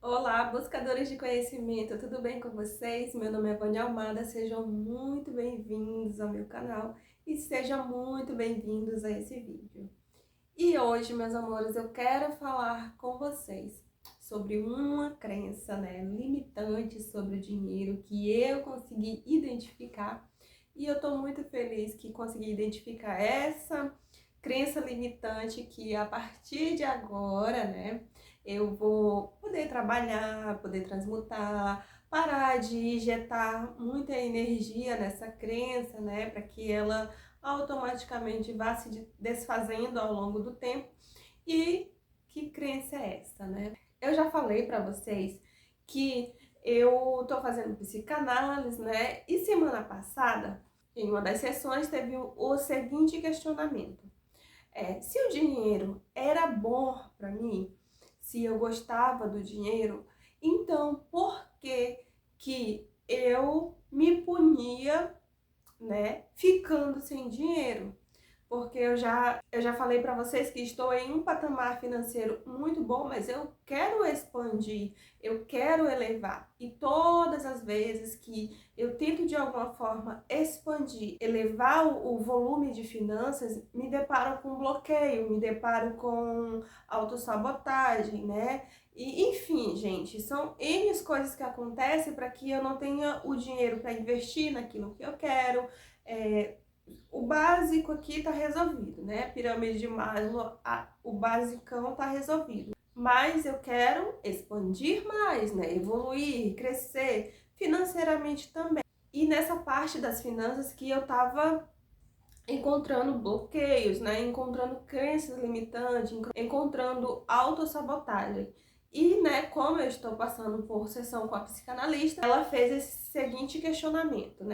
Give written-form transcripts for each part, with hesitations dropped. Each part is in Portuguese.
Olá, buscadores de conhecimento, tudo bem com vocês? Meu nome é Vânia Almada, sejam muito bem-vindos ao meu canal e sejam muito bem-vindos a esse vídeo. E hoje, meus amores, eu quero falar com vocês sobre uma crença, limitante sobre o dinheiro que eu consegui identificar e eu tô muito feliz que consegui identificar essa crença limitante que a partir de agora, eu vou poder trabalhar, poder transmutar, parar de injetar muita energia nessa crença, para que ela automaticamente vá se desfazendo ao longo do tempo. E que crença é essa, Eu já falei para vocês que eu tô fazendo psicanálise, E semana passada, em uma das sessões, teve o seguinte questionamento. Se o dinheiro era bom para mim, se eu gostava do dinheiro, então por que que eu me punia, ficando sem dinheiro? Porque eu já falei para vocês que estou em um patamar financeiro muito bom, mas eu quero expandir, eu quero elevar. E todas as vezes que eu tento de alguma forma expandir, elevar o volume de finanças, me deparo com bloqueio, me deparo com autossabotagem, E, enfim, gente, são N coisas que acontecem para que eu não tenha o dinheiro para investir naquilo que eu quero. O básico aqui tá resolvido, Pirâmide de Maslow, o basicão tá resolvido. Mas eu quero expandir mais, Evoluir, crescer financeiramente também. E nessa parte das finanças que eu tava encontrando bloqueios, Encontrando crenças limitantes, encontrando autossabotagem. E, como eu estou passando por sessão com a psicanalista, ela fez esse seguinte questionamento,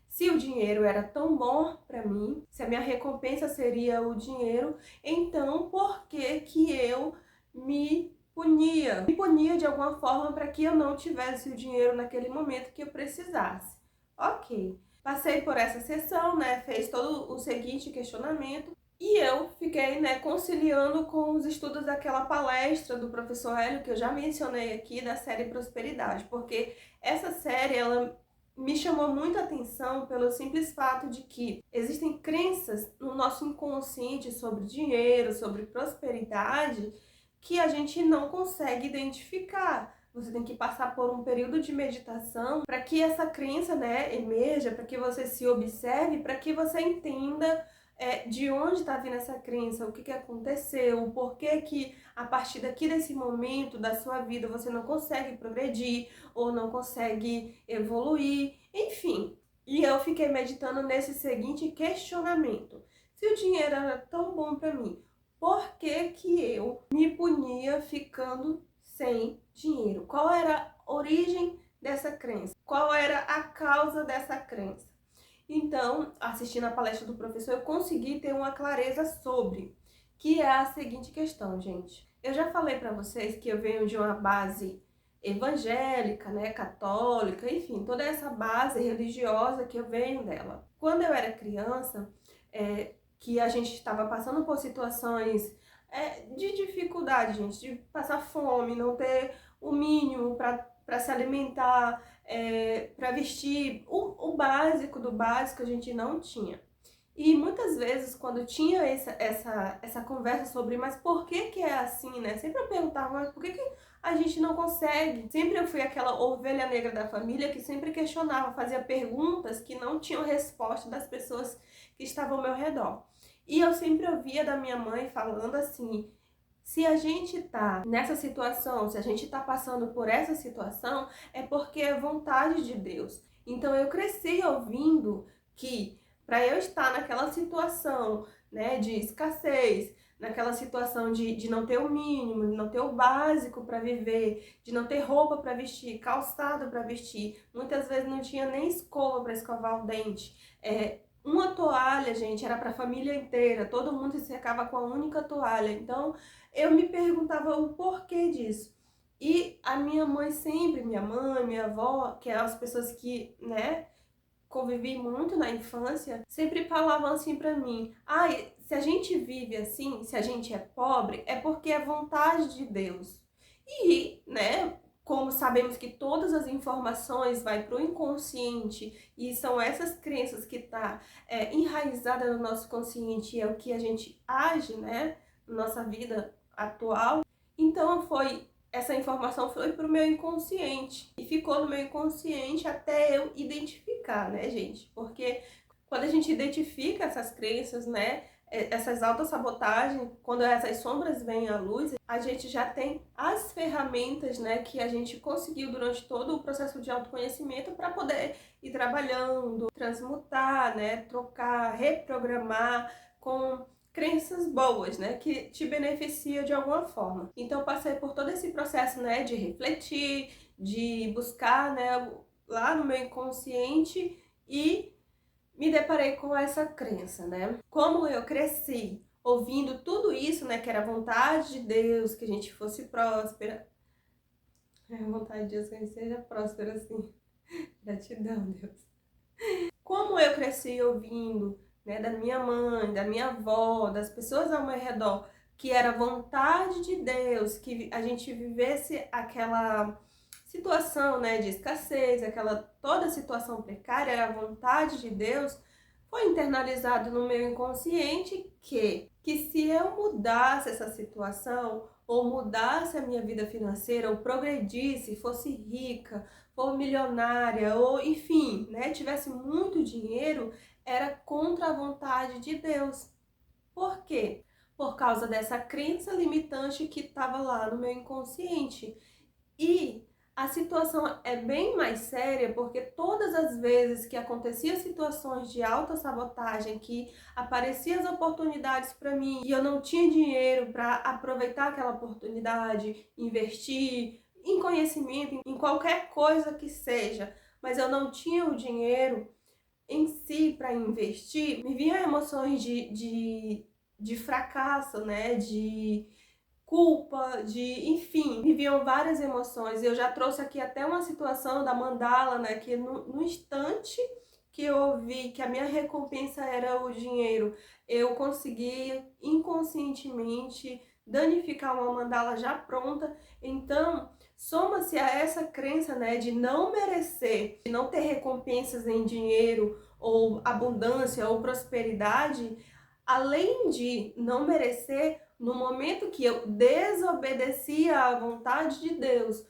Se o dinheiro era tão bom para mim, se a minha recompensa seria o dinheiro, então por que que eu me punia? Me punia de alguma forma para que eu não tivesse o dinheiro naquele momento que eu precisasse. Ok. Passei por essa sessão, fez todo o seguinte questionamento e eu fiquei, conciliando com os estudos daquela palestra do professor Hélio, que eu já mencionei aqui, da série Prosperidade, porque essa série, ela me chamou muita atenção pelo simples fato de que existem crenças no nosso inconsciente sobre dinheiro, sobre prosperidade, que a gente não consegue identificar. Você tem que passar por um período de meditação para que essa crença, emerja, para que você se observe, para que você entenda de onde está vindo essa crença, o que aconteceu, o porquê que a partir daqui desse momento da sua vida você não consegue progredir ou não consegue evoluir, enfim. E eu fiquei meditando nesse seguinte questionamento: se o dinheiro era tão bom para mim, por que que eu me punia ficando sem dinheiro? Qual era a origem dessa crença? Qual era a causa dessa crença? Então, assistindo a palestra do professor, eu consegui ter uma clareza sobre, que é a seguinte questão, gente. Eu já falei para vocês que eu venho de uma base evangélica, católica, enfim, toda essa base religiosa que eu venho dela. Quando eu era criança, que a gente estava passando por situações de dificuldade, gente, de passar fome, não ter o mínimo para se alimentar, para vestir, o básico do básico a gente não tinha. E muitas vezes, quando tinha essa conversa sobre, mas por que que é assim, Sempre eu perguntava, mas por que que a gente não consegue? Sempre eu fui aquela ovelha negra da família que sempre questionava, fazia perguntas que não tinham resposta das pessoas que estavam ao meu redor. E eu sempre ouvia da minha mãe falando assim: se a gente tá nessa situação, se a gente tá passando por essa situação, é porque é vontade de Deus. Então eu cresci ouvindo que para eu estar naquela situação, de escassez, naquela situação de não ter o mínimo, de não ter o básico para viver, de não ter roupa para vestir, calçado para vestir, muitas vezes não tinha nem escova para escovar o dente. Uma toalha, gente, era para a família inteira, todo mundo se secava com a única toalha. Então, eu me perguntava o porquê disso. E a minha mãe sempre, minha mãe, minha avó, que eram as pessoas que, convivi muito na infância, sempre falavam assim pra mim: ai, se a gente vive assim, se a gente é pobre, é porque é vontade de Deus. E, como sabemos que todas as informações vai para o inconsciente e são essas crenças que tá enraizada no nosso consciente, é o que a gente age, né, na nossa vida atual. Então essa informação foi para o meu inconsciente e ficou no meu inconsciente até eu identificar, né, gente? Porque quando a gente identifica essas crenças, né, essas autossabotagens, quando essas sombras vêm à luz, a gente já tem as ferramentas, né, que a gente conseguiu durante todo o processo de autoconhecimento para poder ir trabalhando, transmutar, né, trocar, reprogramar com crenças boas, né, que te beneficia de alguma forma. Então, passei por todo esse processo, né, de refletir, de buscar, né, lá no meu inconsciente e me deparei com essa crença, né? Como eu cresci ouvindo tudo isso, né, que era a vontade de Deus, que a gente fosse próspera. É a vontade de Deus que a gente seja próspera, assim. Gratidão, Deus. Como eu cresci ouvindo, né, da minha mãe, da minha avó, das pessoas ao meu redor, que era vontade de Deus, que a gente vivesse aquela situação, né, de escassez, toda situação precária, era a vontade de Deus, foi internalizado no meu inconsciente que se eu mudasse essa situação, ou mudasse a minha vida financeira, ou progredisse, fosse rica, ou milionária, ou enfim, né, tivesse muito dinheiro, era contra a vontade de Deus. Por quê? Por causa dessa crença limitante que estava lá no meu inconsciente. E a situação é bem mais séria porque todas as vezes que aconteciam situações de autossabotagem, que apareciam as oportunidades para mim e eu não tinha dinheiro para aproveitar aquela oportunidade, investir em conhecimento, em qualquer coisa que seja, mas eu não tinha o dinheiro em si para investir, me vinham emoções de fracasso, né? De culpa, enfim, me vinham várias emoções. Eu já trouxe aqui até uma situação da mandala, né, que no instante que eu ouvi que a minha recompensa era o dinheiro, eu consegui inconscientemente danificar uma mandala já pronta. Então, soma-se a essa crença, né, de não merecer, de não ter recompensas em dinheiro ou abundância ou prosperidade, além de não merecer, no momento que eu desobedecia à vontade de Deus,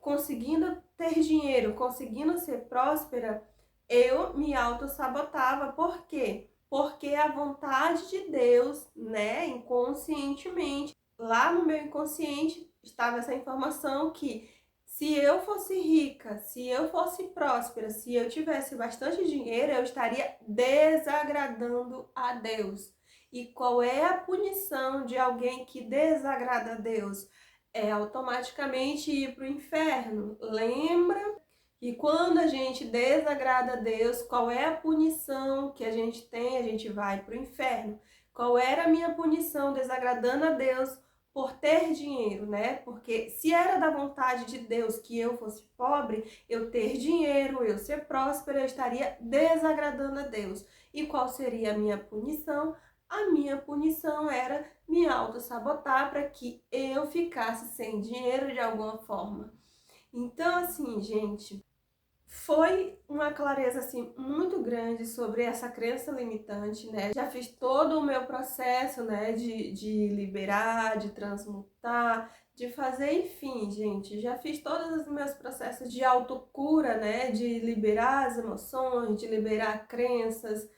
conseguindo ter dinheiro, conseguindo ser próspera, eu me auto-sabotava. Por quê? Porque a vontade de Deus, né, inconscientemente, lá no meu inconsciente estava essa informação que se eu fosse rica, se eu fosse próspera, se eu tivesse bastante dinheiro, eu estaria desagradando a Deus. E qual é a punição de alguém que desagrada a Deus? É automaticamente ir para o inferno. Lembra que quando a gente desagrada a Deus, qual é a punição que a gente tem? A gente vai para o inferno. Qual era a minha punição desagradando a Deus por ter dinheiro, né? Porque se era da vontade de Deus que eu fosse pobre, eu ter dinheiro, eu ser próspera, eu estaria desagradando a Deus. E qual seria a minha punição? A minha punição era me auto-sabotar para que eu ficasse sem dinheiro de alguma forma. Então, assim, gente, foi uma clareza assim muito grande sobre essa crença limitante, né? Já fiz todo o meu processo, né, de liberar, de transmutar, de fazer, enfim, gente, já fiz todos os meus processos de autocura, né, de liberar as emoções, de liberar crenças,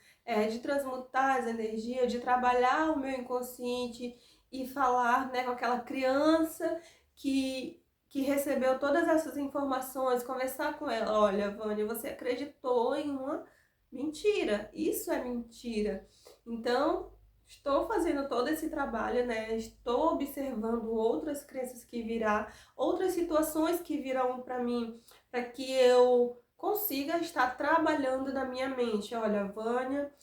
de transmutar as energias, de trabalhar o meu inconsciente e falar, né, com aquela criança que recebeu todas essas informações, conversar com ela, olha, Vânia, você acreditou em uma mentira, isso é mentira. Então, estou fazendo todo esse trabalho, né? Estou observando outras crenças que virão, outras situações que virão para mim, para que eu consiga estar trabalhando na minha mente. Olha, Vânia,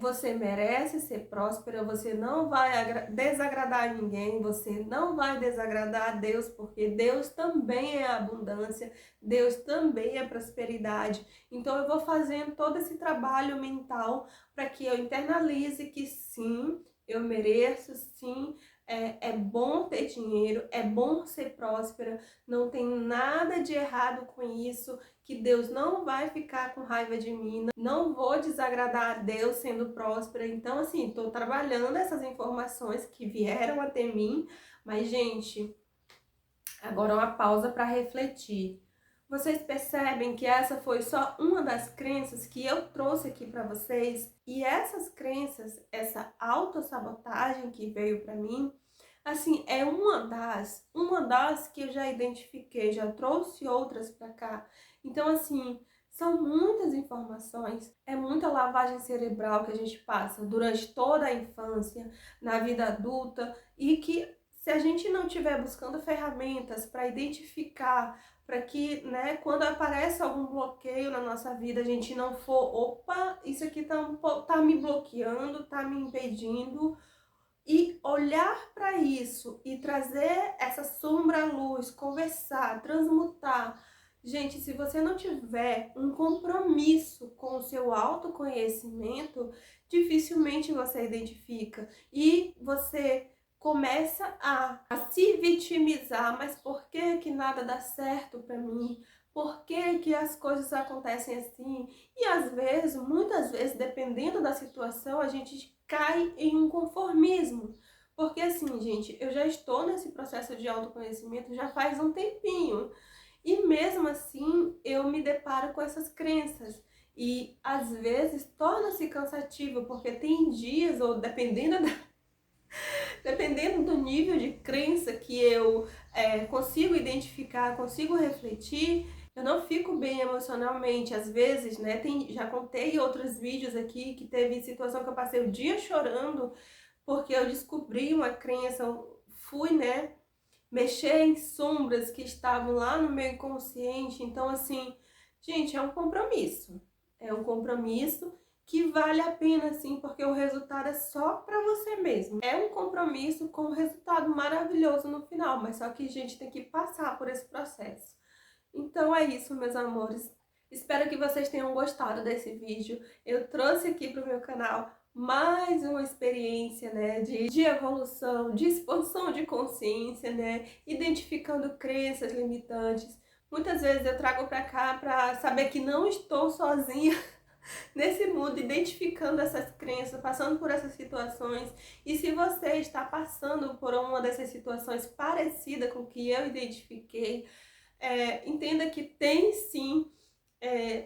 você merece ser próspera, você não vai desagradar ninguém, você não vai desagradar a Deus, porque Deus também é abundância, Deus também é prosperidade. Então eu vou fazendo todo esse trabalho mental para que eu internalize que sim, eu mereço, sim, é bom ter dinheiro, é bom ser próspera, não tem nada de errado com isso, que Deus não vai ficar com raiva de mim, não vou desagradar a Deus sendo próspera. Então, assim, tô trabalhando essas informações que vieram até mim, mas, gente, agora uma pausa para refletir. Vocês percebem que essa foi só uma das crenças que eu trouxe aqui para vocês? E essas crenças, essa autossabotagem que veio para mim, assim, é uma das que eu já identifiquei, já trouxe outras para cá. Então, assim, são muitas informações, é muita lavagem cerebral que a gente passa durante toda a infância, na vida adulta, e que se a gente não estiver buscando ferramentas para identificar, para que, né, quando aparece algum bloqueio na nossa vida, a gente não for, opa, isso aqui tá me bloqueando, tá me impedindo, e olhar para isso e trazer essa sombra à luz, conversar, transmutar. Gente, se você não tiver um compromisso com o seu autoconhecimento, dificilmente você identifica e você começa a se vitimizar. Mas por que que nada dá certo para mim? Por que que as coisas acontecem assim? E às vezes, muitas vezes, dependendo da situação, a gente cai em um conformismo. Porque assim, gente, eu já estou nesse processo de autoconhecimento já faz um tempinho. E mesmo assim, eu me deparo com essas crenças. E às vezes torna-se cansativo, porque tem dias, ou dependendo do nível de crença que eu consigo identificar, consigo refletir, eu não fico bem emocionalmente. Às vezes, né, já contei em outros vídeos aqui que teve situação que eu passei o dia chorando porque eu descobri uma crença, fui, né, mexer em sombras que estavam lá no meu inconsciente. Então, assim, gente, é um compromisso. É um compromisso que vale a pena, sim, porque o resultado é só para você mesmo. É um compromisso com um resultado maravilhoso no final, mas só que a gente tem que passar por esse processo. Então é isso, meus amores. Espero que vocês tenham gostado desse vídeo. Eu trouxe aqui para o meu canal mais uma experiência, né, de evolução, de expansão de consciência, né, identificando crenças limitantes. Muitas vezes eu trago para cá para saber que não estou sozinha nesse mundo, identificando essas crenças, passando por essas situações. E se você está passando por uma dessas situações parecida com o que eu identifiquei, entenda que tem sim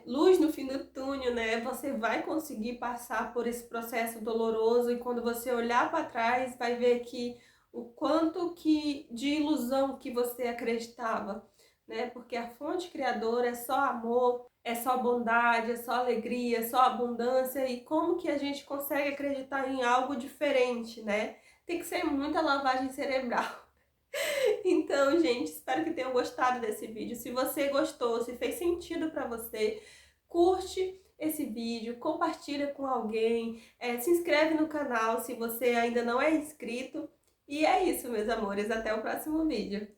luz no fim do túnel, né? Você vai conseguir passar por esse processo doloroso e quando você olhar para trás vai ver que o quanto que de ilusão que você acreditava, né? Porque a fonte criadora é só amor, é só bondade, é só alegria, é só abundância. E como que a gente consegue acreditar em algo diferente, né? Tem que ser muita lavagem cerebral. Então, gente, espero que tenham gostado desse vídeo. Se você gostou, se fez sentido para você, curte esse vídeo, compartilha com alguém, se inscreve no canal se você ainda não é inscrito. E é isso, meus amores. Até o próximo vídeo.